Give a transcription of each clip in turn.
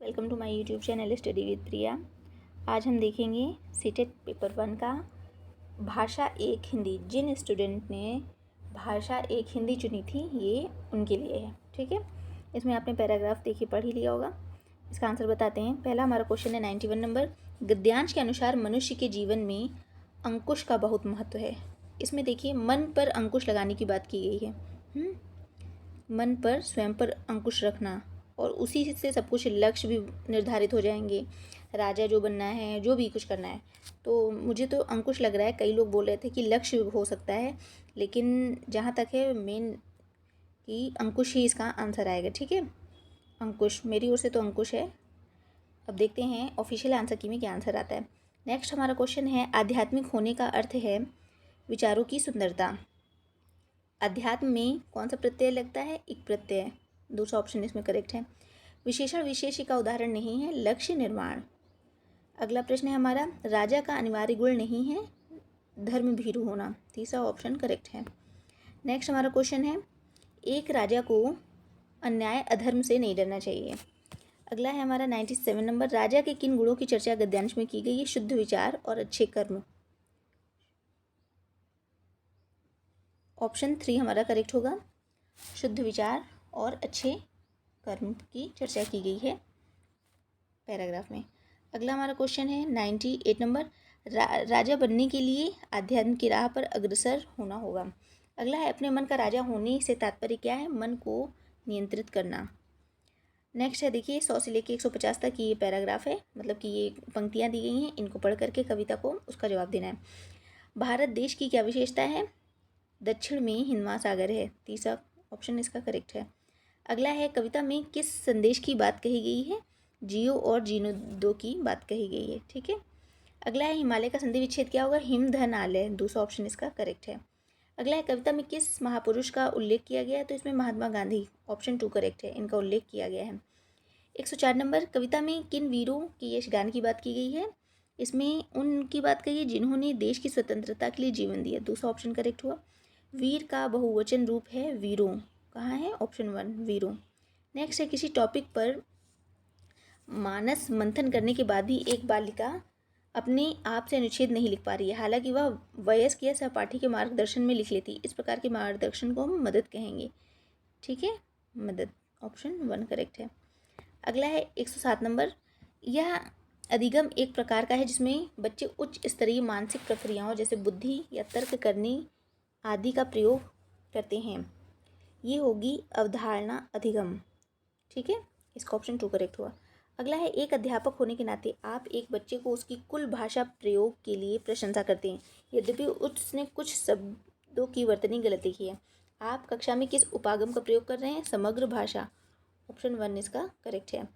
Welcome to my YouTube channel study with Priya. आज हम देखेंगे सीटेट पेपर 1 का भाषा एक हिंदी। जिन स्टूडेंट ने भाषा एक हिंदी चुनी थी ये उनके लिए है। ठीक है, इसमें आपने पैराग्राफ देखिए पढ़ ही लिया होगा। इसका आंसर बताते हैं। पहला हमारा क्वेश्चन है 91 नंबर। गद्यांश के अनुसार मनुष्य के जीवन में अंकुश का बहुत महत्व है। इसमें देखिए मन पर अंकुश लगाने की बात की गई है। मन पर स्वयं पर अंकुश रखना और उसी से सब कुछ लक्ष्य भी निर्धारित हो जाएंगे। राजा जो बनना है, जो भी कुछ करना है, तो मुझे तो अंकुश लग रहा है। कई लोग बोल रहे थे कि लक्ष्य हो सकता है, लेकिन जहाँ तक है मेन कि अंकुश ही इसका आंसर आएगा। ठीक है, अंकुश मेरी ओर से तो अंकुश है। अब देखते हैं ऑफिशियल आंसर की में क्या आंसर आता है। नेक्स्ट हमारा क्वेश्चन है आध्यात्मिक होने का अर्थ है विचारों की सुंदरता। अध्यात्म में कौन सा प्रत्यय लगता है? एक प्रत्यय। दूसरा ऑप्शन इसमें करेक्ट है। विशेषण विशेष्य का उदाहरण नहीं है, लक्ष्य निर्माण। अगला प्रश्न है हमारा राजा का अनिवार्य गुण नहीं है धर्म भीरु होना। तीसरा ऑप्शन करेक्ट है। नेक्स्ट हमारा क्वेश्चन है एक राजा को अन्याय अधर्म से नहीं डरना चाहिए। अगला है हमारा 97 नंबर। राजा के किन गुणों की चर्चा गद्यांश में की गई है? शुद्ध विचार और अच्छे कर्म। ऑप्शन 3 हमारा करेक्ट होगा। शुद्ध विचार और अच्छे कर्म की चर्चा की गई है पैराग्राफ में। अगला हमारा क्वेश्चन है 98 नंबर। राजा बनने के लिए आध्यात्म की राह पर अग्रसर होना होगा। अगला है अपने मन का राजा होने से तात्पर्य क्या है? मन को नियंत्रित करना। नेक्स्ट है देखिए 100 से लेकर 150 तक ये पैराग्राफ है, मतलब कि ये पंक्तियाँ दी गई हैं। इनको पढ़ करके कविता को उसका जवाब देना है। भारत देश की क्या विशेषता है? दक्षिण में हिंद महासागर है। तीसरा ऑप्शन इसका करेक्ट है। अगला है कविता में किस संदेश की बात कही गई है? जियो और जीनो दो की बात कही गई है। ठीक है। अगला है हिमालय का संधि विच्छेद क्या होगा? हिम धन आलय। दूसरा ऑप्शन इसका करेक्ट है। अगला है कविता में किस महापुरुष का उल्लेख किया गया है? तो इसमें महात्मा गांधी। ऑप्शन 2 करेक्ट है, इनका उल्लेख किया गया है। 104 नंबर। कविता में किन वीरों की यशगान की बात की गई है? इसमें उनकी बात कही है जिन्होंने देश की स्वतंत्रता के लिए जीवन दिया। दूसरा ऑप्शन करेक्ट हुआ। वीर का बहुवचन रूप है वीरों। कहाँ है? ऑप्शन 1 वीरों। नेक्स्ट है किसी टॉपिक पर मानस मंथन करने के बाद भी एक बालिका अपने आप से अनुच्छेद नहीं लिख पा रही है, हालांकि वह वयस्क या सहपाठी के मार्गदर्शन में लिख लेती। इस प्रकार के मार्गदर्शन को हम मदद कहेंगे। ठीक है, मदद। ऑप्शन 1 करेक्ट है। अगला है 107 नंबर। यह अधिगम एक प्रकार का है जिसमें बच्चे उच्च स्तरीय मानसिक प्रक्रियाओं जैसे बुद्धि या तर्क करने आदि का प्रयोग करते हैं। ये होगी अवधारणा अधिगम। ठीक है, इसका ऑप्शन 2 करेक्ट हुआ। अगला है एक अध्यापक होने के नाते आप एक बच्चे को उसकी कुल भाषा प्रयोग के लिए प्रशंसा करते हैं, यद्यपि उसने कुछ शब्दों की वर्तनी गलत लिखी है। आप कक्षा में किस उपागम का प्रयोग कर रहे हैं? समग्र भाषा। ऑप्शन 1 इसका करेक्ट है।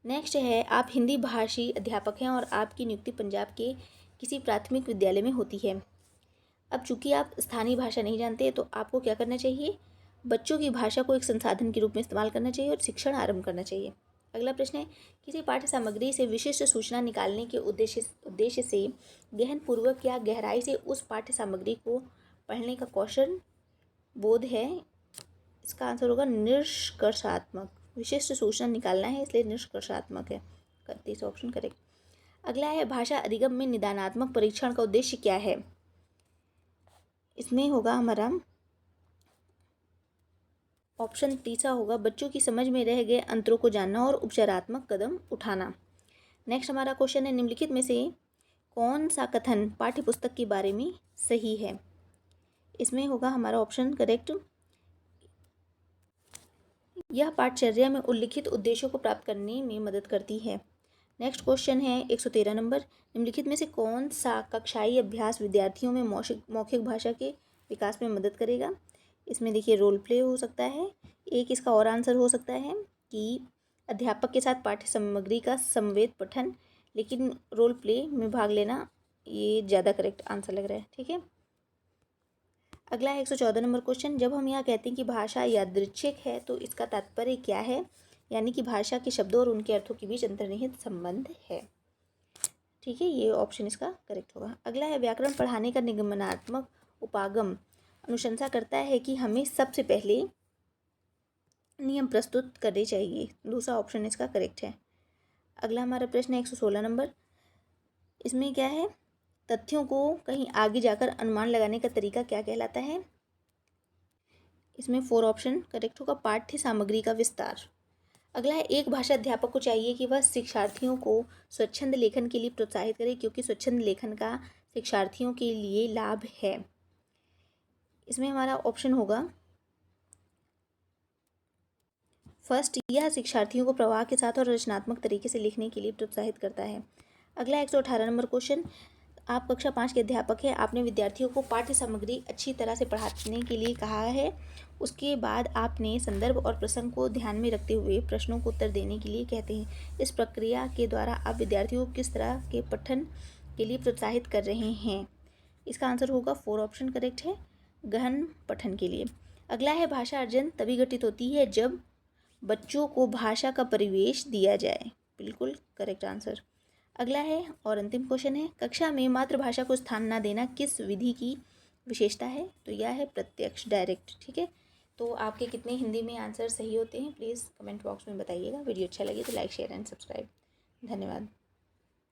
नेक्स्ट है आप हिंदी भाषी अध्यापक हैं और आपकी नियुक्ति पंजाब के किसी प्राथमिक विद्यालय में होती है। अब चूंकि आप स्थानीय भाषा नहीं जानते तो आपको क्या करना चाहिए? बच्चों की भाषा को एक संसाधन के रूप में इस्तेमाल करना चाहिए और शिक्षण आरंभ करना चाहिए। अगला प्रश्न है किसी पाठ्य सामग्री से विशिष्ट सूचना निकालने के उद्देश्य से गहन पूर्वक या गहराई से उस पाठ्य सामग्री को पढ़ने का कौशल बोध है। इसका आंसर होगा निष्कर्षात्मक। विशिष्ट सूचना निकालना है इसलिए निष्कर्षात्मक है। 31 ऑप्शन करेक्ट। अगला है भाषा अधिगम में निदानात्मक परीक्षण का उद्देश्य क्या है? इसमें होगा हमारा ऑप्शन तीसरा होगा बच्चों की समझ में रह गए अंतरों को जानना और उपचारात्मक कदम उठाना। नेक्स्ट हमारा क्वेश्चन है निम्नलिखित में से कौन सा कथन पाठ्य पुस्तक के बारे में सही है? इसमें होगा हमारा ऑप्शन करेक्ट। यह पाठचर्या में उल्लिखित उद्देश्यों को प्राप्त करने में मदद करती है। नेक्स्ट क्वेश्चन है 113 नंबर। निम्नलिखित में से कौन सा कक्षाई अभ्यास विद्यार्थियों में मौखिक भाषा के विकास में मदद करेगा? इसमें देखिए रोल प्ले हो सकता है। एक इसका और आंसर हो सकता है कि अध्यापक के साथ पाठ्य सामग्री का समवेत पठन, लेकिन रोल प्ले में भाग लेना ये ज़्यादा करेक्ट आंसर लग रहा है। ठीक है। अगला है 114 नंबर क्वेश्चन। जब हम यहाँ कहते हैं कि भाषा यादृच्छिक है तो इसका तात्पर्य क्या है? यानी कि भाषा के शब्दों और उनके अर्थों के बीच अंतर्निहित संबंध है। ठीक है, ये ऑप्शन इसका करेक्ट होगा। अगला है व्याकरण पढ़ाने का निगमनात्मक उपागम अनुशंसा करता है कि हमें सबसे पहले नियम प्रस्तुत करने चाहिए। दूसरा ऑप्शन इसका करेक्ट है। अगला हमारा प्रश्न है 116 नंबर। इसमें क्या है, तथ्यों को कहीं आगे जाकर अनुमान लगाने का तरीका क्या कहलाता है। इसमें 4 ऑप्शन करेक्ट होगा। पाठ्य सामग्री का विस्तार। अगला है, एक भाषा अध्यापक को चाहिए कि वह शिक्षार्थियों को स्वच्छंद लेखन के लिए प्रोत्साहित करे, क्योंकि स्वच्छंद लेखन का शिक्षार्थियों के लिए लाभ है। इसमें हमारा ऑप्शन होगा फर्स्ट, यह शिक्षार्थियों को प्रवाह के साथ और रचनात्मक तरीके से लिखने के लिए प्रोत्साहित करता है। अगला 118 नंबर क्वेश्चन, आप कक्षा 5 के अध्यापक हैं, आपने विद्यार्थियों को पाठ्य सामग्री अच्छी तरह से पढ़ाने के लिए कहा है। उसके बाद आपने संदर्भ और प्रसंग को ध्यान में रखते हुए प्रश्नों को उत्तर देने के लिए कहते हैं। इस प्रक्रिया के द्वारा आप विद्यार्थियों को किस तरह के पठन के लिए प्रोत्साहित कर रहे हैं। इसका आंसर होगा 4 ऑप्शन करेक्ट है, गहन पठन के लिए। अगला है, भाषा अर्जन तभी घटित होती है जब बच्चों को भाषा का परिवेश दिया जाए। बिल्कुल करेक्ट आंसर। अगला है और अंतिम क्वेश्चन है, कक्षा में मातृभाषा को स्थान न देना किस विधि की विशेषता है। तो यह है प्रत्यक्ष, डायरेक्ट। ठीक है, तो आपके कितने हिंदी में आंसर सही होते हैं प्लीज़ कमेंट बॉक्स में बताइएगा। वीडियो अच्छा लगे तो लाइक शेयर एंड सब्सक्राइब। धन्यवाद।